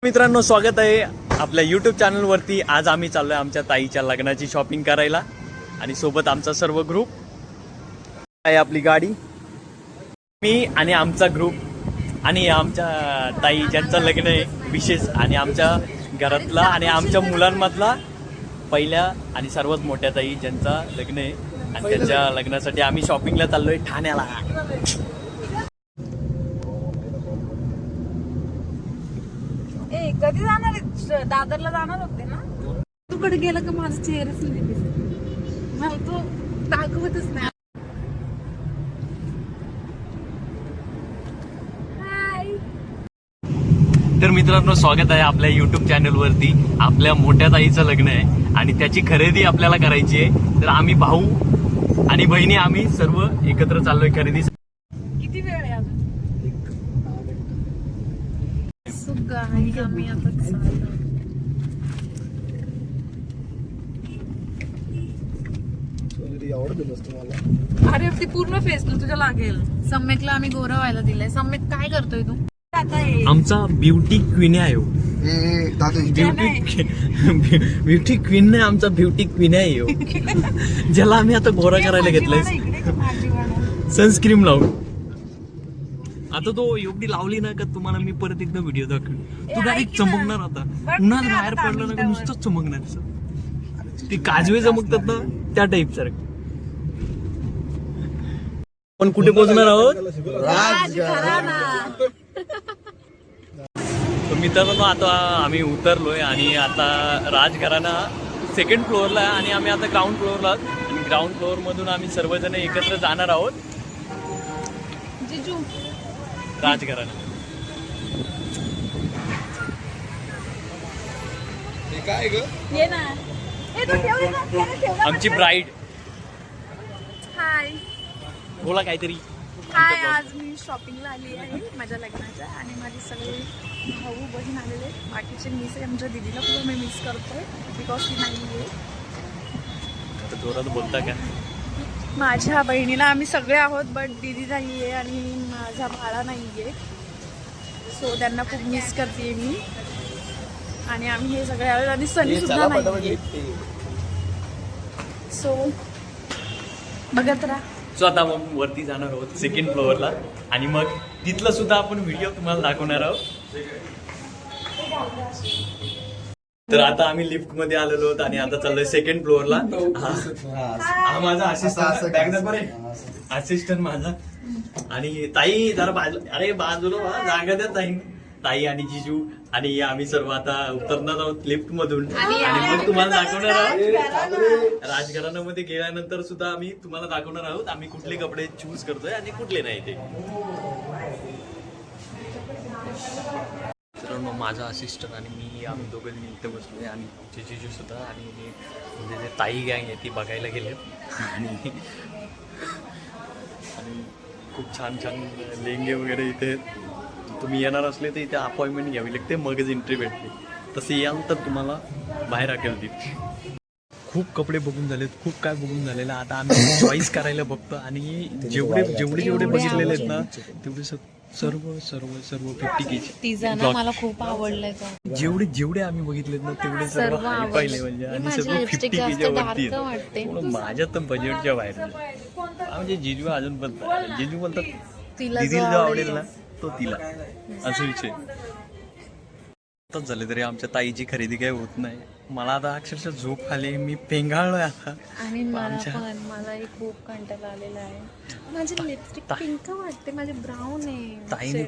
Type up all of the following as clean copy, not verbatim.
मित्रांनो, स्वागत आहे आपल्या यूट्यूब चॅनलवरती. आज आम्ही चाललोय आमच्या ताईच्या लग्नाची शॉपिंग करायला आणि सोबत आमचा सर्व ग्रुप आहे. आपली गाडी, मी आणि आमचा ग्रुप आणि आमच्या ताई ज्यांचं लग्न आहे विशेष, आणि आमच्या घरातला आणि आमच्या मुलांमधला पहिल्या आणि सर्वात मोठ्या ताई ज्यांचा लग्न आहे, आणि त्यांच्या लग्नासाठी आम्ही शॉपिंगला चाललोय ठाण्याला. कधी जाणार आहे? दादरला जाणार होते ना. तुकडे गेला का माझा चेहराच नाही दिसत. मला तो दाखवतच नाही. तर मित्रांनो, स्वागत आहे आपल्या युट्यूब चॅनलवरती. आपल्या मोठ्या ताईचं लग्न आहे आणि त्याची खरेदी आपल्याला करायची आहे. तर आम्ही भाऊ आणि बहिणी आम्ही सर्व एकत्र चाललोय खरेदी. किती वेळ आहे अजून? आम्ही आता अरे ती पूर्ण फेसला तुझ्या लागेल. सम्यकला आम्ही गोरा व्हायला दिलंय. सम्यक काय करतोय तू? आमचा ब्युटी क्वीन आहे. ब्युटी क्वीन नाही, आमचा ब्युटी क्वीन आहे ज्याला आम्ही आता गोरा करायला घेतलाय सनस्क्रीम लावून. आता तो एवढी लावली ना का तुम्हाला मी परत एकदा व्हिडिओ दाखवेन. तू डायरेक्ट चमकणार. आता उन्हात बाहेर पडलं ना का नुसतंच चमकणार. ते काजवे चमकतात ना त्या टाईप सारखं. पण कुठे पोहोचणार आहोत? मित्रांनो, आता आम्ही उतरलोय आणि आता राजघराणा सेकंड फ्लोअरला आहे आणि आम्ही आता ग्राउंड फ्लोअरला. आणि ग्राउंड फ्लोअर मधून आम्ही सर्वजण एकत्र जाणार आहोत राजघराणा. काय ग? आमची ब्राईड. हाय बोला काहीतरी. हाय, आज मी शॉपिंगला आली आहे माझ्या लग्नाच्या, आणि माझे सगळे भाऊ बहीण आलेले. बाकीचे मिस आहे. आमच्या दीदीला खूप मी मिस करतोय बिकॉज ती नाही आहे. जोरात बोलता का? माझ्या बहिणीला आम्ही सगळे आहोत, बट दीदी नाही आहे आणि माझा बाळा नाही आहे. सो त्यांना खूप मिस करते मी. आणि आम्ही हे सगळे आहोत आणि सनी सुद्धा नाही. सो बघत राहा. सो आता मग वरती जाणार आहोत सेकंड फ्लोअरला आणि मग तिथलं सुद्धा आपण व्हिडिओ तुम्हाला दाखवणार आहोत. तर आता आम्ही लिफ्ट मध्ये आलेलो आहोत आणि आता चाललोय सेकंड फ्लोअरला. हा माझा असिस्टंट माझा. आणि ताई जरा बाजू, अरे बाजूला जागा द्या ताई आणि जिजू आणि आम्ही सर्व आता उतरणार आहोत लिफ्ट मधून आणि मग तुम्हाला दाखवणार आहोत. राजघराण्यामध्ये गेल्यानंतर सुद्धा आम्ही तुम्हाला दाखवणार आहोत आम्ही कुठले कपडे चूज करतोय आणि कुठले नाही ते. मित्रांनो, माझा असिस्टंट आणि मी आम्ही दोघं इथे बसलोय आणि आमचे जिजू सुद्धा आणि म्हणजे जे ताई गँग आहे ती बघायला गेले. आणि खूप छान छान लेंगे वगैरे इथे. तुम्ही येणार असले तर इथे अपॉइंटमेंट घ्यावी लागते, मगच एंट्री भेटते. तसे याल तर तुम्हाला बाहेर हाकलतील. खूप कपडे बघून झालेत, खूप काय बघून झालेलं. आता आम्ही चॉईस करायला बघतो आणि जेवढे बघितलेले आहेत ना तेवढे सर्व 50K मला खूप आवडलंय. जेवढे आम्ही बघितलेत ना तेवढे सर्व पाहिले म्हणजे. आणि सर्व 50Kच्या वरती. माझ्या तर बजेटच्या बाहेर. म्हणजे जिजू अजून बोलतात, जिजू बोलतात दिदीला जो आवडेल ना तो तिला, असं विषय. आताच झाले तरी आमच्या ताईची खरेदी काही होत नाही. मला आता अक्षरशः झोप आली, मी पेंगाळलोय आता. आणि मलाही खूप कंटाळा आलेला आहे. माझी लिपस्टिक पिंक वाटते, माझे ब्राऊन आहे. ताईने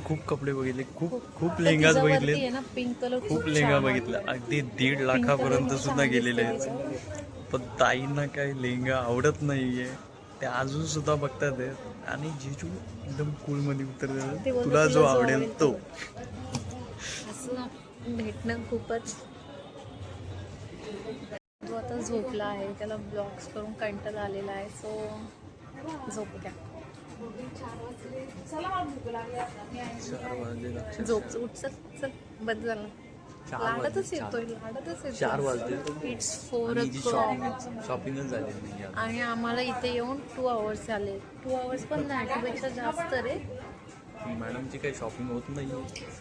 खूप कपडे बघितले, खूप लेंगाच बघितले, पिंक कलर खूप लेंगा बघितला. अगदी 1.5 लाखापर्यंत सुद्धा गेलेले आहेत. पण ताईंना काही लेंगा आवडत नाहीये, ते अजून सुद्धा बघतात. आणि जिजू एकदम कूल मध्ये उत्तर तुला जो आवडेल तो. असं भेटणं खूपच. जो आता झोपला आहे त्याला ब्लॉग्स करून कंटाळा आलेला आहे. सो झोपू द्या. झोप उठ, चल बंद झाला. लाडतच येतोय. 4 वाजले. It's 4 o'clock. शॉपिंगच झाली नाही. आणि आम्हाला इथे येऊन 2 hours झाले. 2 hours पण नाही, त्यापेक्षा जास्त रे. मॅडमची काही शॉपिंग होत नाही.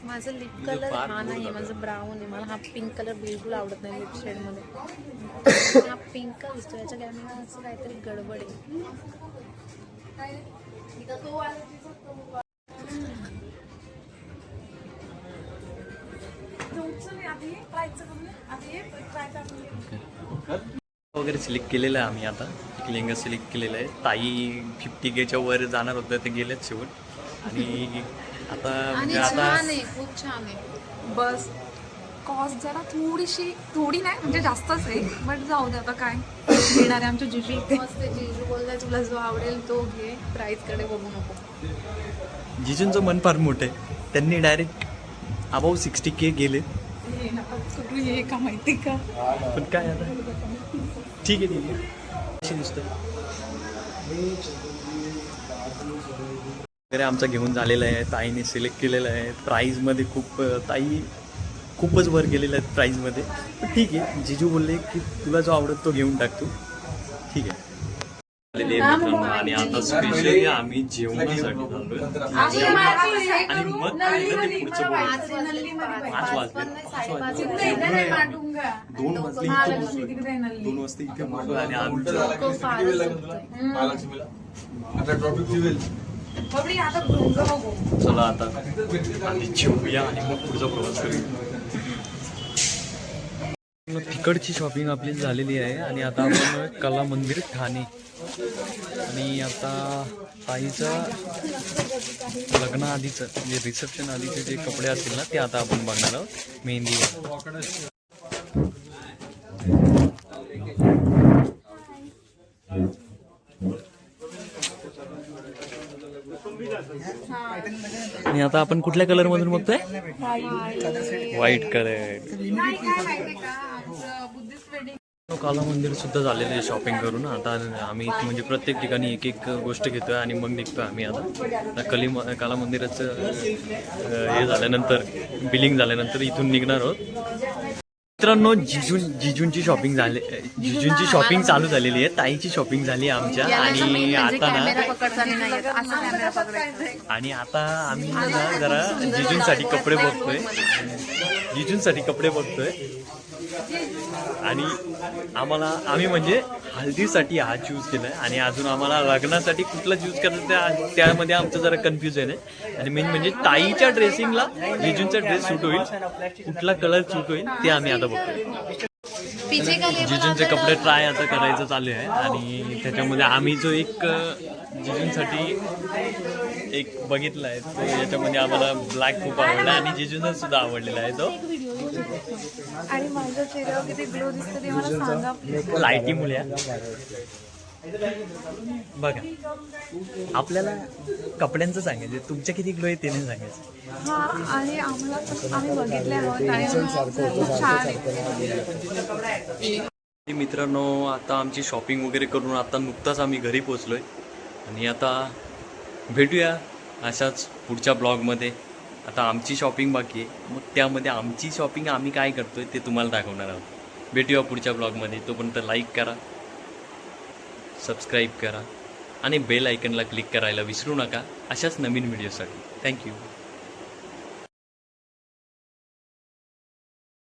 माझं लिप तुझं कलर फार हा नाही गोड माझं ब्राऊन आहे. मला हा पिंक कलर बिलकुल आवडत नाही लिप शेडमध्ये. हा पिंक का दिसतो याच्या कॅमेरा असं काहीतरी गडबड आहे. वगैरे सिलेक्ट केलेलं आहे आम्ही आता. एक लेंगा सिलेक्ट केलेलं आहे. ताई 50Kच्या वर जाणार होतं ते गेलेत शेवट. आणि आता आणि म्हणजे आता छान आहे, खूप छान आहे. बस कॉस्ट जरा थोडी नाही म्हणजे जास्तच आहे, बट जाऊ दे आता काय येणार आहे आमच्या जिजू इथे. मस्त आहे. जीजू बोललाय तुला जो आवडेल तो घे, प्राईस कडे बघू नको. जिजूंचं मन फार मोठं आहे. त्यांनी डायरेक्ट अबाव 60K गेले. हे नका करू, हे का माहिती का. पण काय आता ठीक आहे ठीक आहे. कशी दिसतं वगैरे आमचा घेऊन झालेला आहे. ताईने सिलेक्ट केलेलं आहे. प्राईजमध्ये ताई खूपच वर गेलेलं आहे प्राईजमध्ये. पण ठीक आहे, जिजू बोलले की तुला जो आवडत तो घेऊन टाकतो. ठीक आहे आलेले आहे मित्रांनो. आणि आता स्पेशली आम्ही जेवणासाठी जातोय. आणि मग खायला ते पुढचं बोलायचं. 5 वाजले. 2 वाजले इथे बसलोय. 2 वाजता इथे बसलोय आणि आमचं चला आता आधी जेवूया आणि मग पुढचा प्रवास करूया. तिकडची शॉपिंग आपली झालेली आहे आणि आता आपण कला मंदिर ठाणे. आणि आता ताईचं लग्न आधीचं म्हणजे रिसेप्शन आधीचे जे कपडे असतील ना ते आता आपण बघणार आहोत. मेहंदी आणि आता आपण कुठल्या कलर मधून बघतोय? White colour. काला मंदिर सुद्धा झालेलं आहे शॉपिंग करून. आता आम्ही म्हणजे प्रत्येक ठिकाणी एक एक गोष्ट घेतोय आणि मग निघतोय आम्ही. आता काला मंदिराचं हे झाल्यानंतर बिलिंग झाल्यानंतर इथून निघणार आहोत. मित्रांनो जिजूंची शॉपिंग जिजूंची शॉपिंग चालू झालेली आहे. ताईची शॉपिंग झाली आमच्या. आणि आता आम्ही ना जरा जिजूंसाठी कपडे बघतोय. आणि आम्ही म्हणजे हल्दीसाठी हा चूज केलाय आणि अजून आम्हाला लग्नासाठी कुठला चूज करायचं त्यामध्ये आमचं जरा कन्फ्युजन आहे. आणि मेन म्हणजे ताईच्या ड्रेसिंगला जिजूंचा ड्रेस सूट होईल, कुठला कलर सूट होईल ते आम्ही आता बघतोय. जिजूंचे कपडे ट्राय आता करायचं चालू आहे. आणि त्याच्यामध्ये आम्ही जो एक जिजूंसाठी एक बघितला आहे तो याच्यामध्ये आम्हाला ब्लॅक खूप आवडला आणि जिजूंना सुद्धा आवडलेला आहे तो. आणि माझ्या चेहऱ्यावर किती ग्लो दिसतं ते मला सांगा. लाईटीमुळे बघा आपल्याला कपड्यांचं सांगायचं, तुमच्या किती ग्लो आहे ते नाही सांगायचं. हा आणि आम्ही बघितले आहोत आणि खूप छान आहे. मित्रांनो आता आमची शॉपिंग वगैरे करून आता नुकताच आम्ही घरी पोचलोय. आणि आता भेटूया अशाच पुढच्या ब्लॉगमध्ये. आता आमची शॉपिंग बाकी आहे, मग त्यामध्ये आमची शॉपिंग आम्ही काय करतोय ते तुम्हाला दाखवणार आहोत. भेटूया पुढच्या ब्लॉगमध्ये. तोपर्यंत लाईक करा, सबस्क्राईब करा आणि बेल आयकनला क्लिक करायला विसरू नका अशाच नवीन व्हिडिओसाठी. थँक्यू.